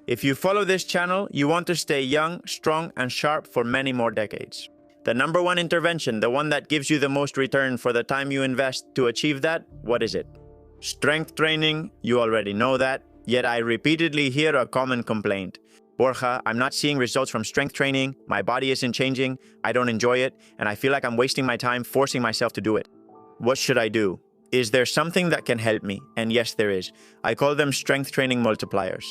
If you follow this channel, you want to stay young, strong, and sharp for many more decades. The number one intervention, the one that gives you the most return for the time you invest to achieve that, what is it? Strength training, you already know that, yet I repeatedly hear a common complaint. Borja, I'm not seeing results from strength training, my body isn't changing, I don't enjoy it, and I feel like I'm wasting my time forcing myself to do it. What should I do? Is there something that can help me? And yes, there is. I call them strength training multipliers.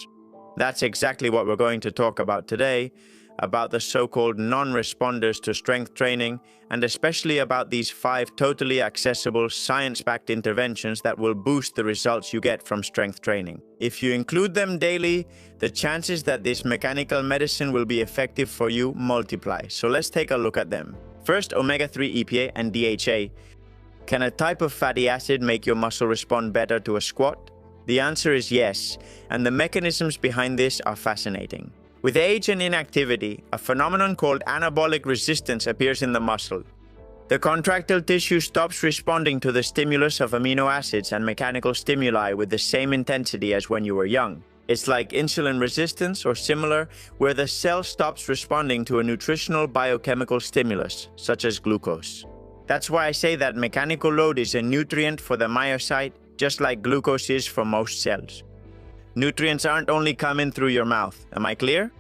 That's exactly what we're going to talk about today, about the so-called non-responders to strength training, and especially about these 5 totally accessible, science-backed interventions that will boost the results you get from strength training. If you include them daily, the chances that this mechanical medicine will be effective for you multiply. So let's take a look at them. First, omega-3 EPA and DHA. Can a type of fatty acid make your muscle respond better to a squat? The answer is yes, and the mechanisms behind this are fascinating. With age and inactivity, a phenomenon called anabolic resistance appears in the muscle. The contractile tissue stops responding to the stimulus of amino acids and mechanical stimuli with the same intensity as when you were young. It's like insulin resistance or similar, where the cell stops responding to a nutritional biochemical stimulus, such as glucose. That's why I say that mechanical load is a nutrient for the myocyte, just like glucose is for most cells. Nutrients aren't only coming through your mouth. Am I clear?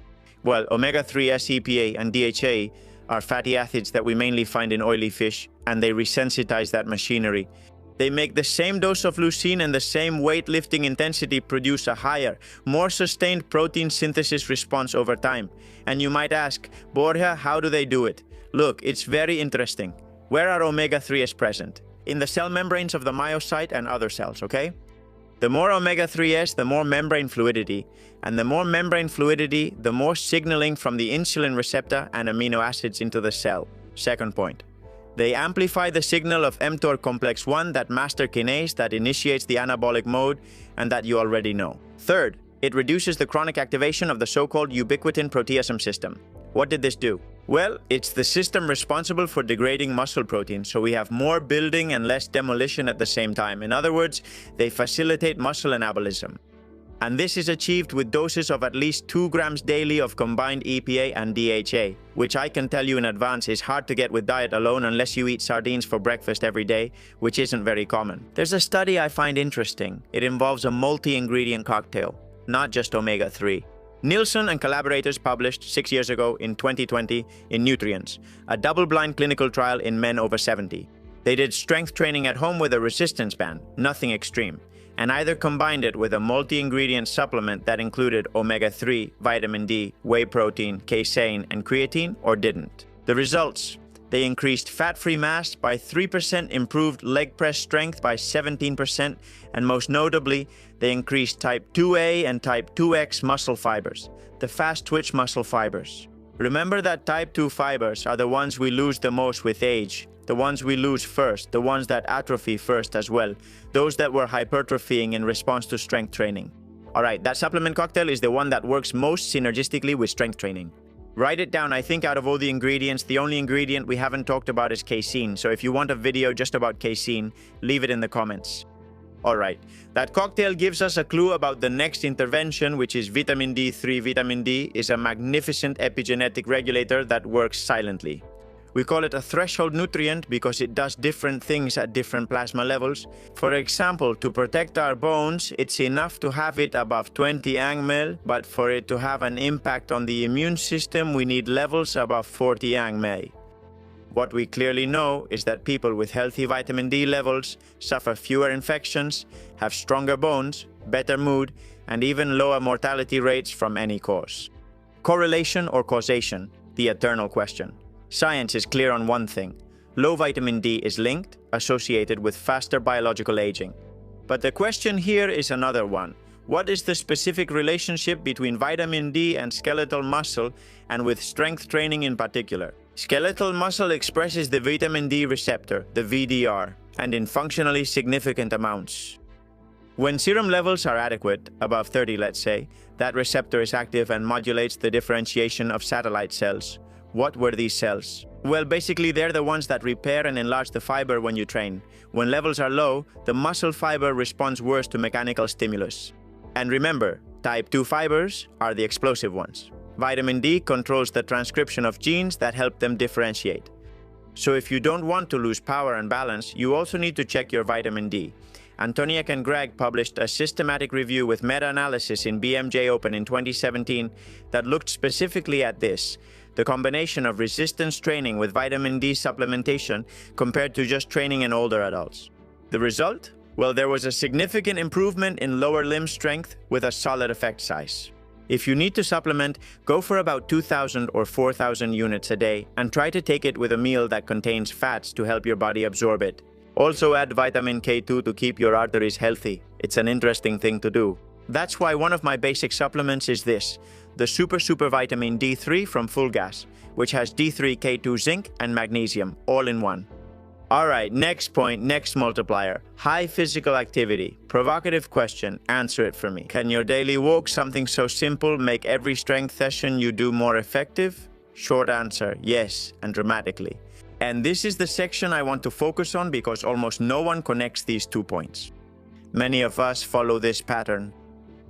Well, omega-3 EPA and DHA are fatty acids that we mainly find in oily fish, and they resensitize that machinery. They make the same dose of leucine and the same weightlifting intensity produce a higher, more sustained protein synthesis response over time. And you might ask, Borja, how do they do it? Look, it's very interesting. Where are omega-3s present? In the cell membranes of the myocyte and other cells, okay? The more omega-3s, the more membrane fluidity, and the more membrane fluidity, the more signaling from the insulin receptor and amino acids into the cell. Second point. They amplify the signal of mTOR complex 1, that master kinase that initiates the anabolic mode and that you already know. Third, it reduces the chronic activation of the so-called ubiquitin proteasome system. What did this do? Well, it's the system responsible for degrading muscle protein, so we have more building and less demolition at the same time. In other words, they facilitate muscle anabolism. And this is achieved with doses of at least 2 grams daily of combined EPA and DHA, which I can tell you in advance is hard to get with diet alone unless you eat sardines for breakfast every day, which isn't very common. There's a study I find interesting. It involves a multi-ingredient cocktail, not just omega-3. Nielsen and collaborators published 6 years ago in 2020 in Nutrients, a double-blind clinical trial in men over 70. They did strength training at home with a resistance band, nothing extreme, and either combined it with a multi-ingredient supplement that included omega-3, vitamin D, whey protein, casein, and creatine, or didn't. The results: they increased fat-free mass by 3%, improved leg press strength by 17%, and most notably, they increased type 2A and type 2X muscle fibers, the fast-twitch muscle fibers. Remember that type 2 fibers are the ones we lose the most with age, the ones we lose first, the ones that atrophy first as well, those that were hypertrophying in response to strength training. Alright, that supplement cocktail is the one that works most synergistically with strength training. Write it down. I think out of all the ingredients, the only ingredient we haven't talked about is casein. So if you want a video just about casein, leave it in the comments. Alright, that cocktail gives us a clue about the next intervention, which is vitamin D3. Vitamin D is a magnificent epigenetic regulator that works silently. We call it a threshold nutrient because it does different things at different plasma levels. For example, to protect our bones, it's enough to have it above 20 angmel, but for it to have an impact on the immune system, we need levels above 40 angmel. What we clearly know is that people with healthy vitamin D levels suffer fewer infections, have stronger bones, better mood, and even lower mortality rates from any cause. Correlation or causation, the eternal question. Science is clear on one thing. Low vitamin D is linked, associated with faster biological aging. But the question here is another one. What is the specific relationship between vitamin D and skeletal muscle, and with strength training in particular? Skeletal muscle expresses the vitamin D receptor, the VDR, and in functionally significant amounts. When serum levels are adequate, above 30 let's say, that receptor is active and modulates the differentiation of satellite cells. What were these cells? Well, basically they're the ones that repair and enlarge the fiber when you train. When levels are low, the muscle fiber responds worse to mechanical stimulus. And remember, type 2 fibers are the explosive ones. Vitamin D controls the transcription of genes that help them differentiate. So if you don't want to lose power and balance, you also need to check your vitamin D. Antoniak and Greg published a systematic review with meta-analysis in BMJ Open in 2017 that looked specifically at this, the combination of resistance training with vitamin D supplementation compared to just training in older adults. The result? Well, there was a significant improvement in lower limb strength with a solid effect size. If you need to supplement, go for about 2,000 or 4,000 units a day and try to take it with a meal that contains fats to help your body absorb it. Also add vitamin K2 to keep your arteries healthy. It's an interesting thing to do. That's why one of my basic supplements is this, the Super Vitamin D3 from Full Gas, which has D3, K2, zinc, and magnesium, all in one. Alright, next point, next multiplier. High physical activity. Provocative question, answer it for me. Can your daily walk, something so simple, make every strength session you do more effective? Short answer, yes, and dramatically. And this is the section I want to focus on because almost no one connects these 2 points. Many of us follow this pattern.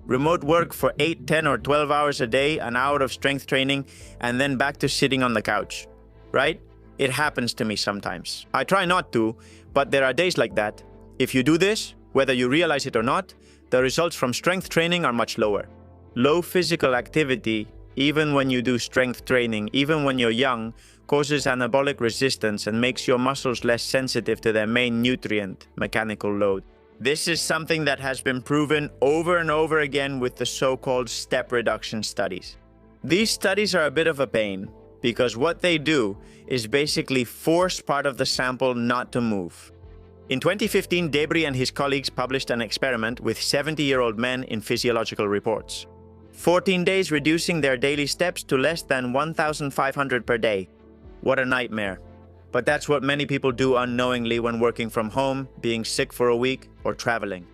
Remote work for 8, 10, or 12 hours a day, an hour of strength training, and then back to sitting on the couch, right? It happens to me sometimes. I try not to, but there are days like that. If you do this, whether you realize it or not, the results from strength training are much lower. Low physical activity, even when you do strength training, even when you're young, causes anabolic resistance and makes your muscles less sensitive to their main nutrient, mechanical load. This is something that has been proven over and over again with the so-called step reduction studies. These studies are a bit of a pain, because what they do is basically force part of the sample not to move. In 2015, Debris and his colleagues published an experiment with 70-year-old men in Physiological Reports. 14 days reducing their daily steps to less than 1,500 per day. What a nightmare. But that's what many people do unknowingly when working from home, being sick for a week, or traveling.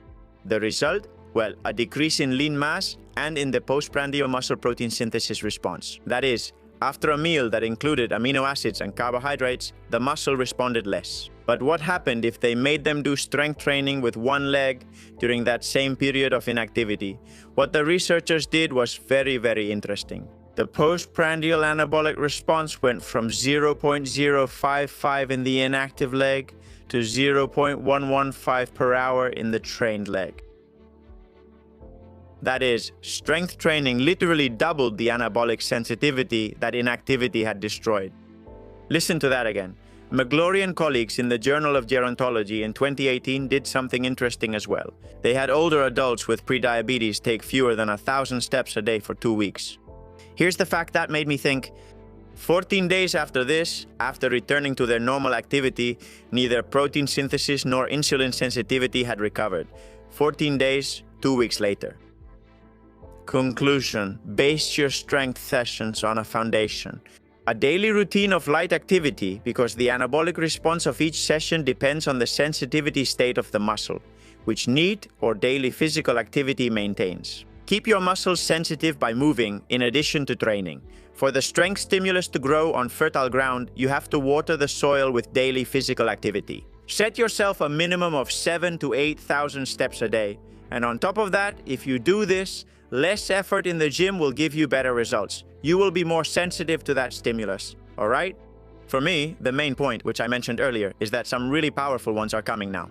The result? Well, a decrease in lean mass and in the postprandial muscle protein synthesis response. That is, after a meal that included amino acids and carbohydrates, the muscle responded less. But what happened if they made them do strength training with one leg during that same period of inactivity? What the researchers did was very, very interesting. The postprandial anabolic response went from 0.055 in the inactive leg to 0.115 per hour in the trained leg. That is, strength training literally doubled the anabolic sensitivity that inactivity had destroyed. Listen to that again. McGlory and colleagues in the Journal of Gerontology in 2018 did something interesting as well. They had older adults with prediabetes take fewer than 1,000 steps a day for 2 weeks. Here's the fact that made me think. 14 days after this, after returning to their normal activity, neither protein synthesis nor insulin sensitivity had recovered. 14 days, 2 weeks later. Conclusion: base your strength sessions on a foundation. A daily routine of light activity, because the anabolic response of each session depends on the sensitivity state of the muscle, which NEAT or daily physical activity maintains. Keep your muscles sensitive by moving in addition to training. For the strength stimulus to grow on fertile ground, you have to water the soil with daily physical activity. Set yourself a minimum of 7,000 to 8,000 steps a day. And on top of that, if you do this, less effort in the gym will give you better results. You will be more sensitive to that stimulus, all right? For me, the main point, which I mentioned earlier, is that some really powerful ones are coming now.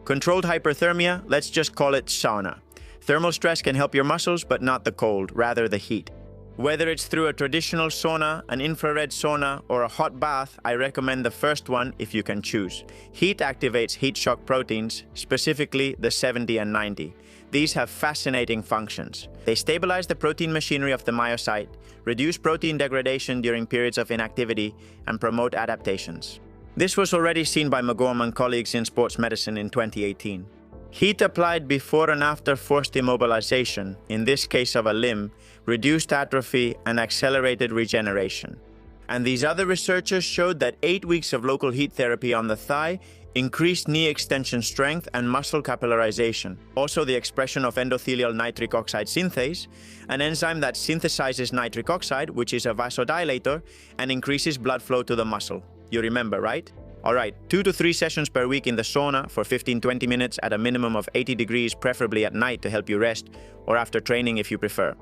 Controlled hyperthermia, let's just call it sauna. Thermal stress can help your muscles, but not the cold, rather the heat. Whether it's through a traditional sauna, an infrared sauna, or a hot bath, I recommend the first one if you can choose. Heat activates heat shock proteins, specifically the 70 and 90. These have fascinating functions. They stabilize the protein machinery of the myocyte, reduce protein degradation during periods of inactivity, and promote adaptations. This was already seen by McGorm and colleagues in sports medicine in 2018. Heat applied before and after forced immobilization, in this case of a limb, reduced atrophy and accelerated regeneration. And these other researchers showed that 8 weeks of local heat therapy on the thigh increased knee extension strength and muscle capillarization. Also, the expression of endothelial nitric oxide synthase, an enzyme that synthesizes nitric oxide, which is a vasodilator, and increases blood flow to the muscle. You remember, right? Alright, 2 to 3 sessions per week in the sauna for 15-20 minutes at a minimum of 80 degrees, preferably at night to help you rest, or after training if you prefer.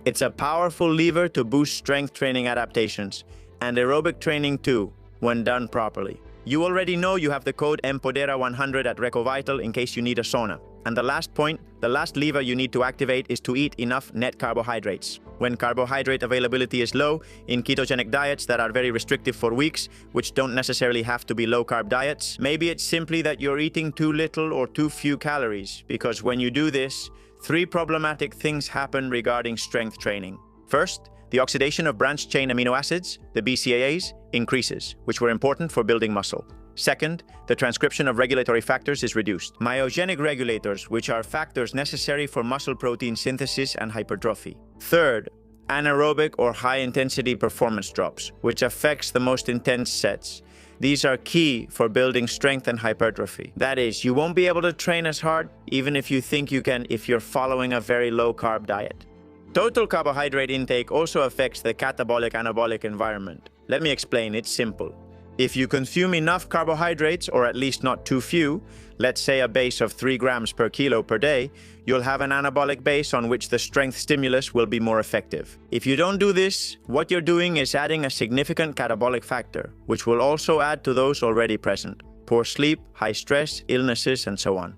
It's a powerful lever to boost strength training adaptations, and aerobic training too, when done properly. You already know you have the code EMPODERA100 at RecoVital in case you need a sauna. And the last point, the last lever you need to activate is to eat enough net carbohydrates. When carbohydrate availability is low, in ketogenic diets that are very restrictive for weeks, which don't necessarily have to be low-carb diets, maybe it's simply that you're eating too little or too few calories, because when you do this, 3 problematic things happen regarding strength training. First, the oxidation of branched-chain amino acids, the BCAAs, increases, which were important for building muscle. Second, the transcription of regulatory factors is reduced. Myogenic regulators, which are factors necessary for muscle protein synthesis and hypertrophy. Third, anaerobic or high-intensity performance drops, which affects the most intense sets. These are key for building strength and hypertrophy. That is, you won't be able to train as hard, even if you think you can if you're following a very low-carb diet. Total carbohydrate intake also affects the catabolic-anabolic environment. Let me explain, it's simple. If you consume enough carbohydrates, or at least not too few, let's say a base of 3 grams per kilo per day, you'll have an anabolic base on which the strength stimulus will be more effective. If you don't do this, what you're doing is adding a significant catabolic factor, which will also add to those already present: poor sleep, high stress, illnesses, and so on.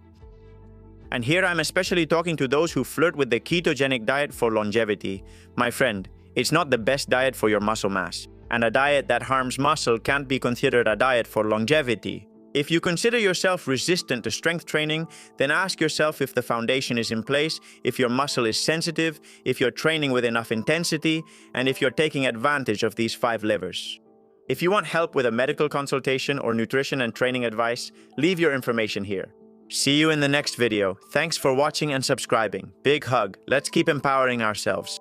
And here I'm especially talking to those who flirt with the ketogenic diet for longevity. My friend, it's not the best diet for your muscle mass. And a diet that harms muscle can't be considered a diet for longevity. If you consider yourself resistant to strength training, then ask yourself if the foundation is in place, if your muscle is sensitive, if you're training with enough intensity, and if you're taking advantage of these 5 levers. If you want help with a medical consultation or nutrition and training advice, leave your information here. See you in the next video. Thanks for watching and subscribing. Big hug. Let's keep empowering ourselves.